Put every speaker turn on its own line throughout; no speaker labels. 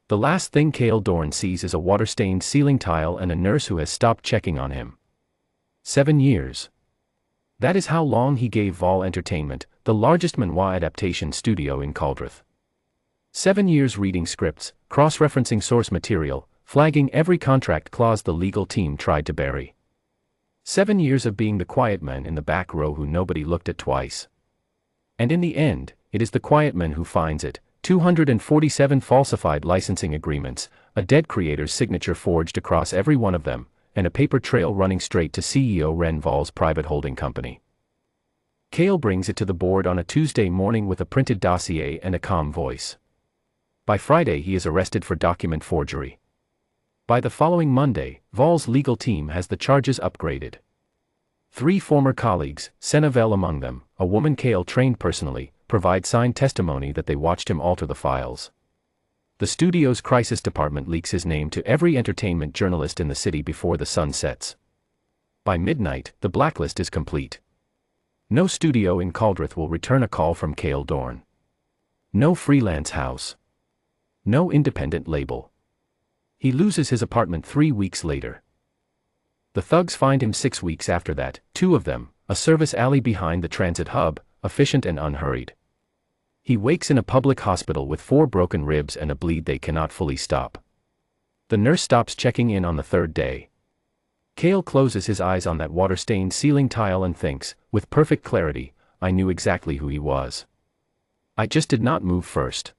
The last thing Kale Dorn sees is a water-stained ceiling tile and a nurse who has stopped checking on him. 7 years. That is how long he gave Vol Entertainment, the largest manhwa adaptation studio in Caldrith. 7 years reading scripts, cross-referencing source material, flagging every contract clause the legal team tried to bury. 7 years of being the quiet man in the back row who nobody looked at twice. And in the end, it is the quiet man who finds it. 247 falsified licensing agreements, a dead creator's signature forged across every one of them, and a paper trail running straight to CEO Ren Vol's private holding company. Kale brings it to the board on a Tuesday morning with a printed dossier and a calm voice. By Friday he is arrested for document forgery. By the following Monday, Vol's legal team has the charges upgraded. 3 former colleagues, Senavel among them, a woman Kale trained personally, provide signed testimony that they watched him alter the files. The studio's crisis department leaks his name to every entertainment journalist in the city before the sun sets. By midnight, the blacklist is complete. No studio in Caldrith will return a call from Kale Dorn. No freelance house. No independent label. He loses his apartment 3 weeks later. The thugs find him 6 weeks after that, 2 of them, a service alley behind the transit hub, efficient and unhurried. He wakes in a public hospital with 4 broken ribs and a bleed they cannot fully stop. The nurse stops checking in on the 3rd day. Kale closes his eyes on that water-stained ceiling tile and thinks, with perfect clarity, I knew exactly who he was. I just did not move first.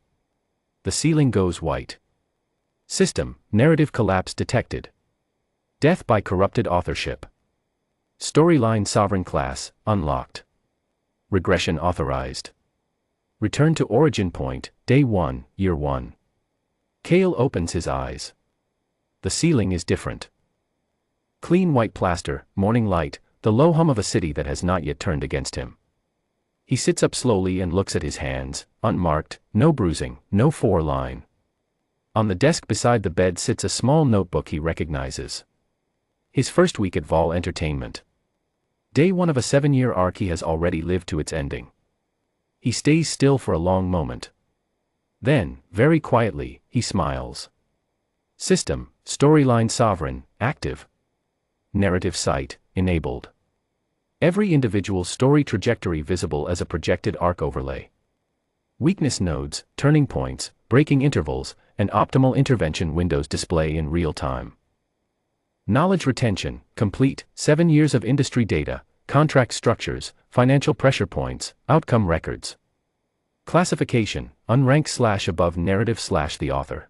The ceiling goes white. System, narrative collapse detected. Death by corrupted authorship. Storyline sovereign class, unlocked. Regression authorized. Return to origin point, day 1, year 1. Kale opens his eyes. The ceiling is different. Clean white plaster, morning light, the low hum of a city that has not yet turned against him. He sits up slowly and looks at his hands, unmarked, no bruising, no 4-line. On the desk beside the bed sits a small notebook he recognizes. His first week at Vol Entertainment. Day 1 of a 7-year arc he has already lived to its ending. He stays still for a long moment. Then, very quietly, he smiles. System, storyline sovereign, active. Narrative site, enabled. Every individual story trajectory visible as a projected arc overlay. Weakness nodes, turning points, breaking intervals, and optimal intervention windows display in real time. Knowledge retention, complete, 7 years of industry data, contract structures, financial pressure points, outcome records. Classification, unranked / above narrative / the author.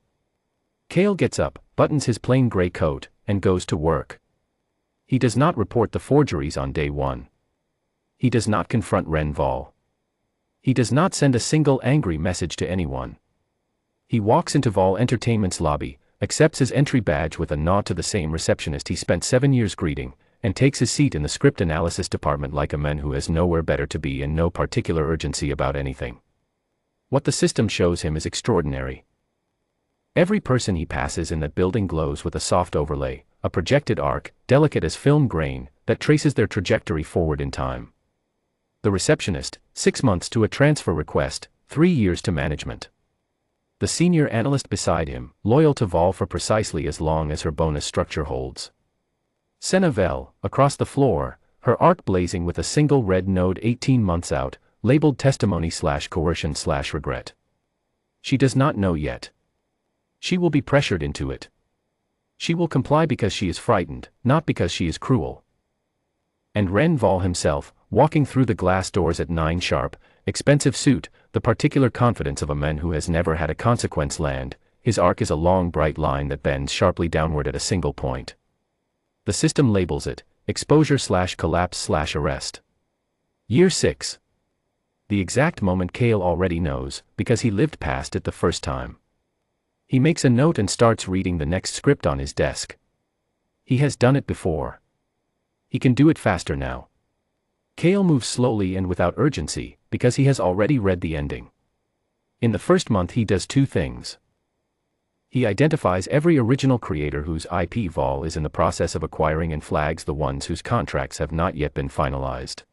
Kale gets up, buttons his plain gray coat, and goes to work. He does not report the forgeries on day 1. He does not confront Ren Vol. He does not send a single angry message to anyone. He walks into Vol Entertainment's lobby, accepts his entry badge with a nod to the same receptionist he spent 7 years greeting, and takes his seat in the script analysis department like a man who has nowhere better to be and no particular urgency about anything. What the system shows him is extraordinary. Every person he passes in that building glows with a soft overlay, a projected arc, delicate as film grain, that traces their trajectory forward in time. The receptionist, 6 months to a transfer request, 3 years to management. The senior analyst beside him, loyal to Vol for precisely as long as her bonus structure holds. Senavel, across the floor, her arc blazing with a single red node 18 months out, labeled testimony / coercion / regret. She does not know yet. She will be pressured into it. She will comply because she is frightened, not because she is cruel. And Ren Vol himself, walking through the glass doors at 9 sharp, expensive suit, the particular confidence of a man who has never had a consequence land, his arc is a long bright line that bends sharply downward at a single point. The system labels it, exposure / collapse / arrest. Year 6. The exact moment Kale already knows, because he lived past it the first time. He makes a note and starts reading the next script on his desk. He has done it before. He can do it faster now. Kale moves slowly and without urgency, because he has already read the ending. In the first month he does 2 things. He identifies every original creator whose IP Vol is in the process of acquiring and flags the ones whose contracts have not yet been finalized.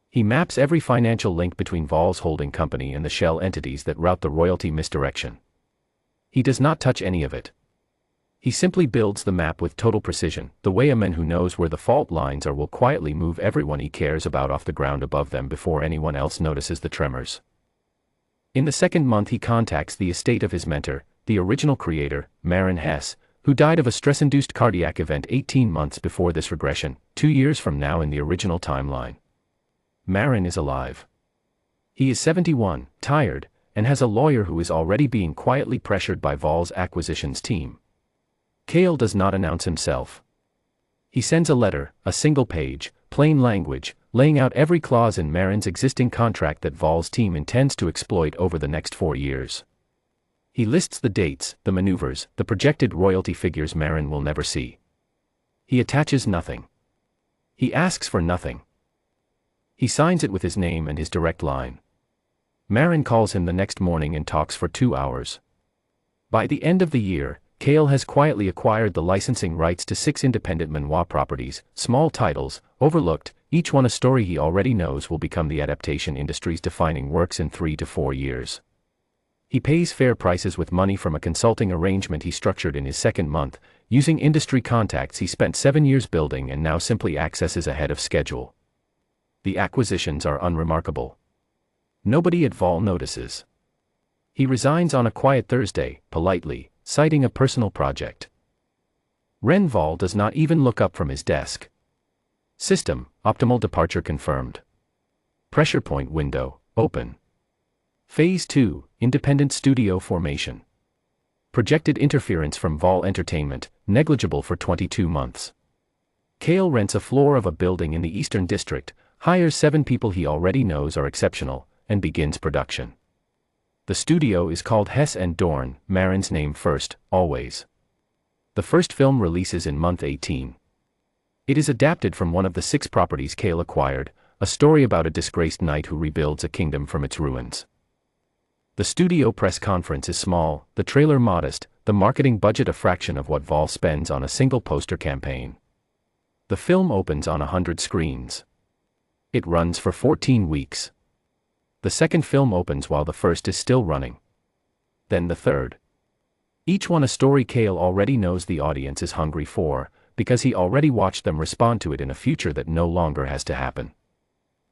He maps every financial link between Vol's holding company and the shell entities that route the royalty misdirection. He does not touch any of it. He simply builds the map with total precision, the way a man who knows where the fault lines are will quietly move everyone he cares about off the ground above them before anyone else notices the tremors. In the second month he contacts the estate of his mentor, the original creator, Maren Hess, who died of a stress-induced cardiac event 18 months before this regression, 2 years from now in the original timeline. Maren is alive. He is 71, tired, and has a lawyer who is already being quietly pressured by Vol's acquisitions team. Kale does not announce himself. He sends a letter, a single page, plain language, laying out every clause in Maren's existing contract that Vol's team intends to exploit over the next 4 years. He lists the dates, the maneuvers, the projected royalty figures Maren will never see. He attaches nothing. He asks for nothing. He signs it with his name and his direct line. Maren calls him the next morning and talks for 2 hours. By the end of the year, Kale has quietly acquired the licensing rights to 6 independent manhwa properties, small titles, overlooked, each one a story he already knows will become the adaptation industry's defining works in 3 to 4 years. He pays fair prices with money from a consulting arrangement he structured in his second month, using industry contacts he spent 7 years building and now simply accesses ahead of schedule. The acquisitions are unremarkable. Nobody at Vol notices. He resigns on a quiet Thursday, politely, citing a personal project. Ren Vol does not even look up from his desk. System, optimal departure confirmed. Pressure point window, open. Phase 2, independent studio formation. Projected interference from Vol Entertainment, negligible for 22 months. Kale rents a floor of a building in the Eastern District, hires 7 people he already knows are exceptional, and begins production. The studio is called Hess and Dorn, Maren's name first, always. The first film releases in month 18. It is adapted from one of the 6 properties Kale acquired, a story about a disgraced knight who rebuilds a kingdom from its ruins. The studio press conference is small, the trailer modest, the marketing budget a fraction of what Vol spends on a single poster campaign. The film opens on 100 screens. It runs for 14 weeks. The second film opens while the first is still running. Then the third. Each one a story Kale already knows the audience is hungry for, because he already watched them respond to it in a future that no longer has to happen.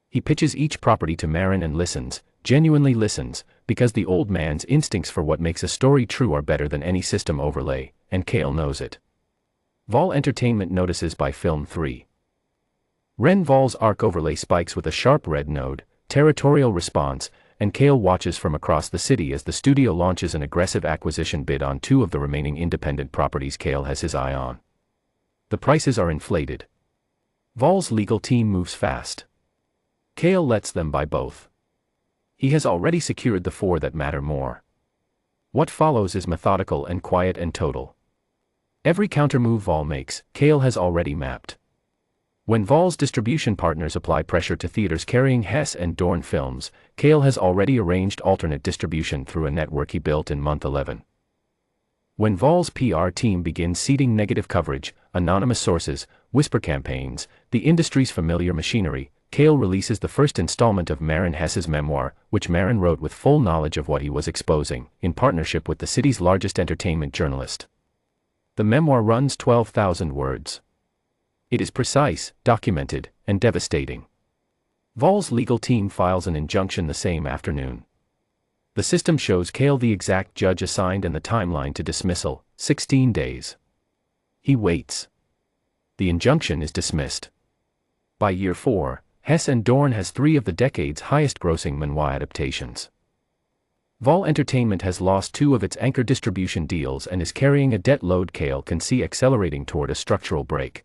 He pitches each property to Maren and listens, genuinely listens, because the old man's instincts for what makes a story true are better than any system overlay, and Kale knows it. Vol Entertainment notices by film 3. Ren Vol's arc overlay spikes with a sharp red node, territorial response, and Kale watches from across the city as the studio launches an aggressive acquisition bid on 2 of the remaining independent properties Kale has his eye on. The prices are inflated. Vol's legal team moves fast. Kale lets them buy both. He has already secured the 4 that matter more. What follows is methodical and quiet and total. Every countermove Vol makes, Kale has already mapped. When Vol's distribution partners apply pressure to theaters carrying Hess and Dorn films, Kale has already arranged alternate distribution through a network he built in month 11. When Vol's PR team begins seeding negative coverage, anonymous sources, whisper campaigns, the industry's familiar machinery, Kale releases the first installment of Maren Hess's memoir, which Maren wrote with full knowledge of what he was exposing, in partnership with the city's largest entertainment journalist. The memoir runs 12,000 words. It is precise, documented, and devastating. Vol's legal team files an injunction the same afternoon. The system shows Kale the exact judge assigned and the timeline to dismissal, 16 days. He waits. The injunction is dismissed. By year 4, Hess and Dorn has 3 of the decade's highest-grossing manhwa adaptations. Vol Entertainment has lost 2 of its anchor distribution deals and is carrying a debt load Kale can see accelerating toward a structural break.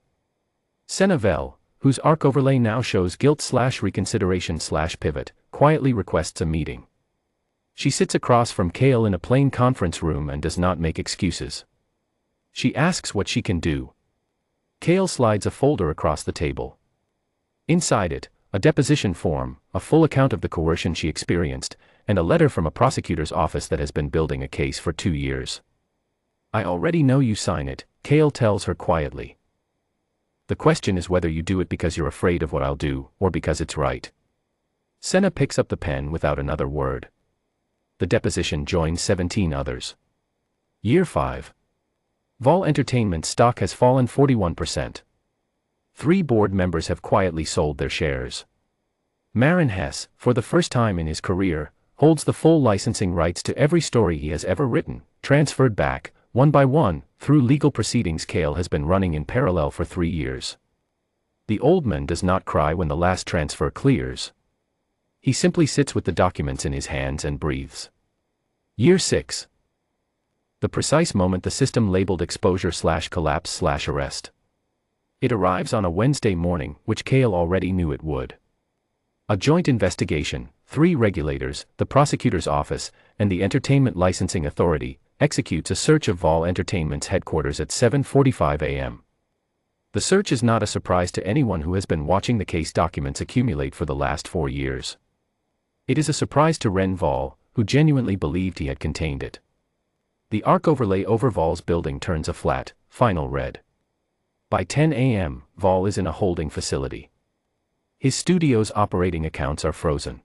Senavel, whose arc overlay now shows guilt/reconsideration/pivot, quietly requests a meeting. She sits across from Kale in a plain conference room and does not make excuses. She asks what she can do. Kale slides a folder across the table. Inside it, a deposition form, a full account of the coercion she experienced, and a letter from a prosecutor's office that has been building a case for 2 years. I already know you sign it, Kale tells her quietly. The question is whether you do it because you're afraid of what I'll do, or because it's right. Senna picks up the pen without another word. The deposition joins 17 others. Year 5. Vol Entertainment stock has fallen 41%. 3 board members have quietly sold their shares. Maren Hess, for the first time in his career, holds the full licensing rights to every story he has ever written, transferred back, one by one, through legal proceedings Kale has been running in parallel for 3 years. The old man does not cry when the last transfer clears. He simply sits with the documents in his hands and breathes. Year 6. The precise moment the system labeled exposure/collapse/arrest. It arrives on a Wednesday morning, which Kale already knew it would. A joint investigation, 3 regulators, the prosecutor's office, and the Entertainment Licensing Authority, executes a search of Vol Entertainment's headquarters at 7:45 a.m. The search is not a surprise to anyone who has been watching the case documents accumulate for the last 4 years. It is a surprise to Ren Vol, who genuinely believed he had contained it. The arc overlay over Vol's building turns a flat, final red. By 10 a.m., Vol is in a holding facility. His studio's operating accounts are frozen.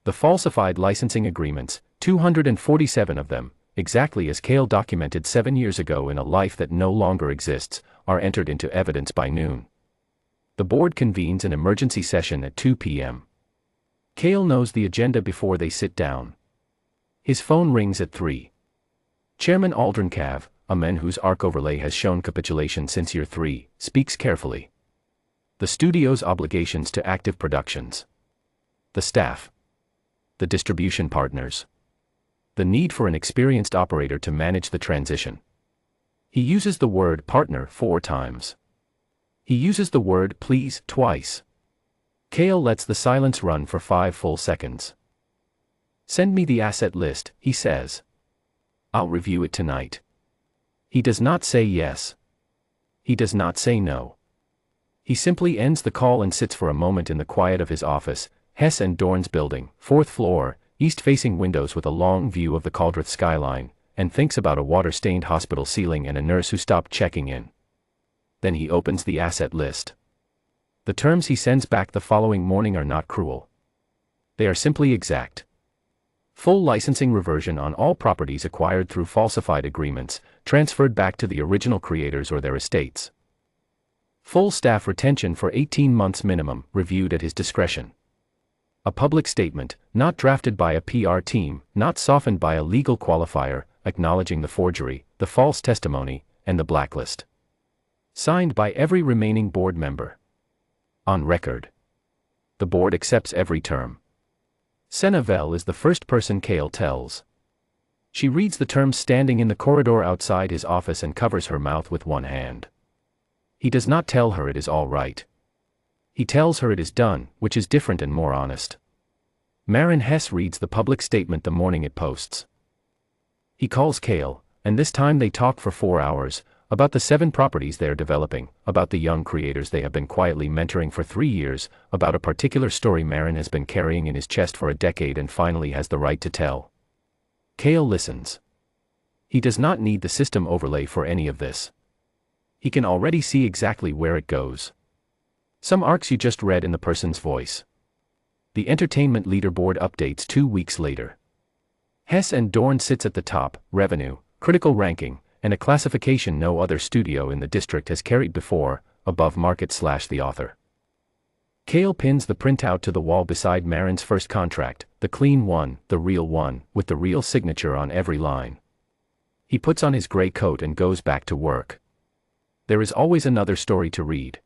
The falsified licensing agreements, 247 of them, exactly as Kale documented 7 years ago in a life that no longer exists, are entered into evidence by noon. The board convenes an emergency session at 2 p.m. Kale knows the agenda before they sit down. His phone rings at 3. Chairman Aldrin Cav, a man whose arc overlay has shown capitulation since year 3, speaks carefully. The studio's obligations to active productions. The staff. The distribution partners. The need for an experienced operator to manage the transition. He uses the word partner 4 times. He uses the word please twice. Kale lets the silence run for 5 full seconds. Send me the asset list, he says. I'll review it tonight. He does not say yes. He does not say no. He simply ends the call and sits for a moment in the quiet of his office, Hess and Dorn's building, 4th floor, east-facing windows with a long view of the Caldrith skyline, and thinks about a water-stained hospital ceiling and a nurse who stopped checking in. Then he opens the asset list. The terms he sends back the following morning are not cruel. They are simply exact. Full licensing reversion on all properties acquired through falsified agreements, transferred back to the original creators or their estates. Full staff retention for 18 months minimum, reviewed at his discretion. A public statement, not drafted by a PR team, not softened by a legal qualifier, acknowledging the forgery, the false testimony, and the blacklist. Signed by every remaining board member. On record. The board accepts every term. Senna Vel is the first person Kale tells. She reads the terms standing in the corridor outside his office and covers her mouth with one hand. He does not tell her it is all right. He tells her it is done, which is different and more honest. Maren Hess reads the public statement the morning it posts. He calls Kale, and this time they talk for 4 hours, about the 7 properties they are developing, about the young creators they have been quietly mentoring for 3 years, about a particular story Maren has been carrying in his chest for a decade and finally has the right to tell. Kale listens. He does not need the system overlay for any of this. He can already see exactly where it goes. Some arcs you just read in the person's voice. The entertainment leaderboard updates 2 weeks later. Hess and Dorn sits at the top, revenue, critical ranking, and a classification no other studio in the district has carried before, above market/the author. Kale pins the printout to the wall beside Maren's first contract, the clean one, the real one, with the real signature on every line. He puts on his gray coat and goes back to work. There is always another story to read.